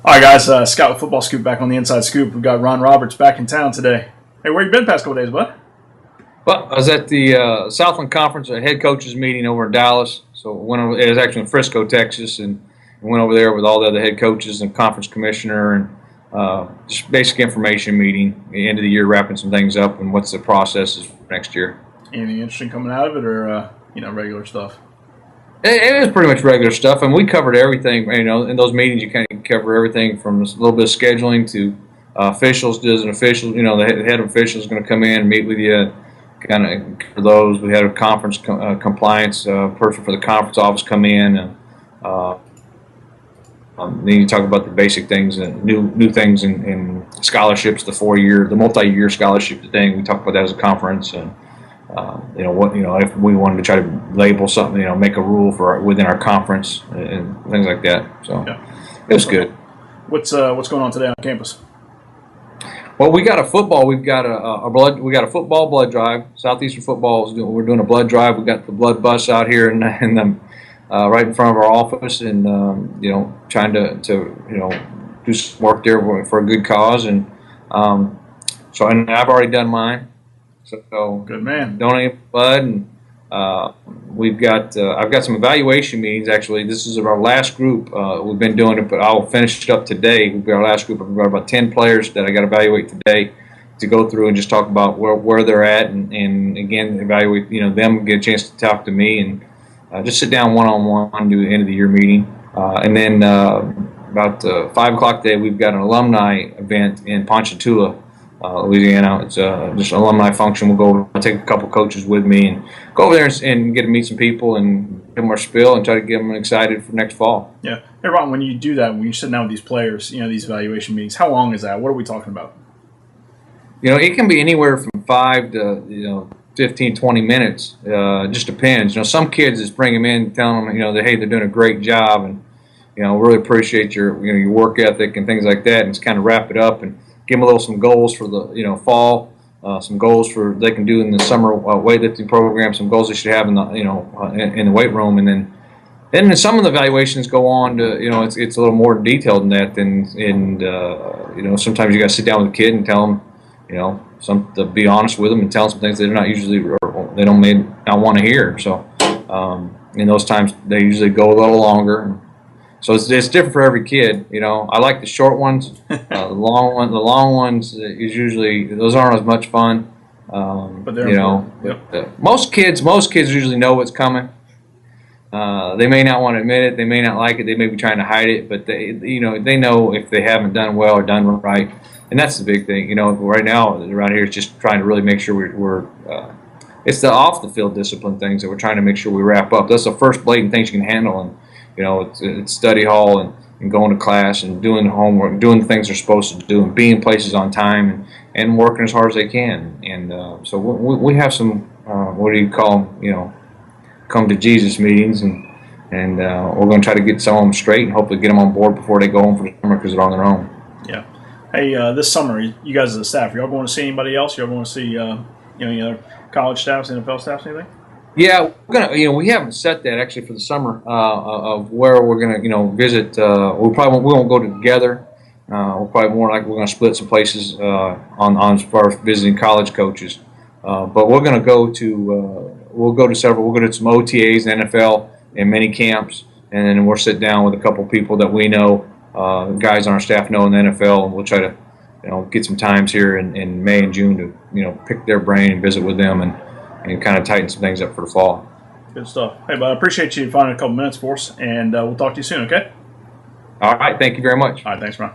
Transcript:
All right, guys. Scott with Football Scoop back on the Inside Scoop. We've got Ron Roberts back in town today. Hey, where you been past couple days, bud? Well, I was at the Southland Conference, a head coaches meeting over in Dallas. So it was actually in Frisco, Texas, and went over there with all the other head coaches and conference commissioner, and just basic information meeting. At the end of the year, wrapping some things up and what's the process is for next year. Anything interesting coming out of it, or regular stuff? It was pretty much regular stuff, and we covered everything. In those meetings, you kind of cover everything from a little bit of scheduling to officials. Does an official, the head official is going to come in and meet with you, kind of cover those. We had a conference compliance person for the conference office come in, and then you talk about the basic things and new things in scholarships, the multi-year scholarship thing. We talk about that as a conference, and if we wanted to try to label something, make a rule for within our conference and things like that. So It was good. What's going on today on campus? Well, we got a football. We got a football blood drive. Southeastern football we're doing a blood drive. We got the blood bus out here in right in front of our office, and trying to do some work there for a good cause. And and I've already done mine. So good man. Donate blood, and I've got some evaluation meetings. Actually, this is our last group. We've been doing it, but I'll finish it up today. We've got our last group. I've got about 10 players that I got to evaluate today to go through and just talk about where they're at, and again evaluate them, get a chance to talk to me, and just sit down one-on-one, do the end of the year meeting, and then about 5 o'clock today we've got an alumni event in Ponchatoula, Louisiana. It's just an alumni function. We'll go. I'll take a couple coaches with me and go over there and get to meet some people and give them our spiel and try to get them excited for next fall. Yeah. Hey, Ron, when you do that, when you're sitting down with these players, these evaluation meetings, how long is that? What are we talking about? It can be anywhere from 5 to 15, 20 minutes. Just depends. Some kids just bring them in, telling them that hey, they're doing a great job, and really appreciate your your work ethic and things like that, and just kind of wrap it up and give them some goals for the fall, some goals for they can do in the summer weightlifting program, some goals they should have in the in the weight room, and then some of the evaluations go on to it's a little more detailed than that. And sometimes you got to sit down with a kid and tell them to be honest with them and tell them some things that they're not usually or they don't may not want to hear. So in those times they usually go a little longer. So it's different for every kid, I like the short ones. The long ones is usually those aren't as much fun. But they're most kids usually know what's coming. They may not want to admit it. They may not like it. They may be trying to hide it. But they know if they haven't done well or done right, and that's the big thing. Right now around here, it's just trying to really make sure we're it's the off the field discipline things that we're trying to make sure we wrap up. That's the first blatant things you can handle, and it's study hall and going to class and doing the homework, doing the things they're supposed to do, and being places on time and working as hard as they can. And so we have some what do you call them? Come to Jesus meetings, and we're going to try to get some of them straight and hopefully get them on board before they go home for the summer because they're on their own. Yeah. Hey, this summer, you guys as a staff, are y'all going to see anybody else? Y'all going to see any other college staffs, NFL staffs, anything? Yeah, we're gonna. We haven't set that actually for the summer of where we're gonna, visit. We won't go together. We're probably more like we're gonna split some places on as far as visiting college coaches. But we're gonna go to we'll go to some OTAs, NFL, and mini camps, and then we'll sit down with a couple people that we know, guys on our staff know in the NFL, and we'll try to get some times here in May and June to pick their brain and visit with them and kind of tighten some things up for the fall. Good stuff. Hey, bud, I appreciate you finding a couple minutes for us, and we'll talk to you soon, okay? All right. Thank you very much. All right. Thanks, Ron.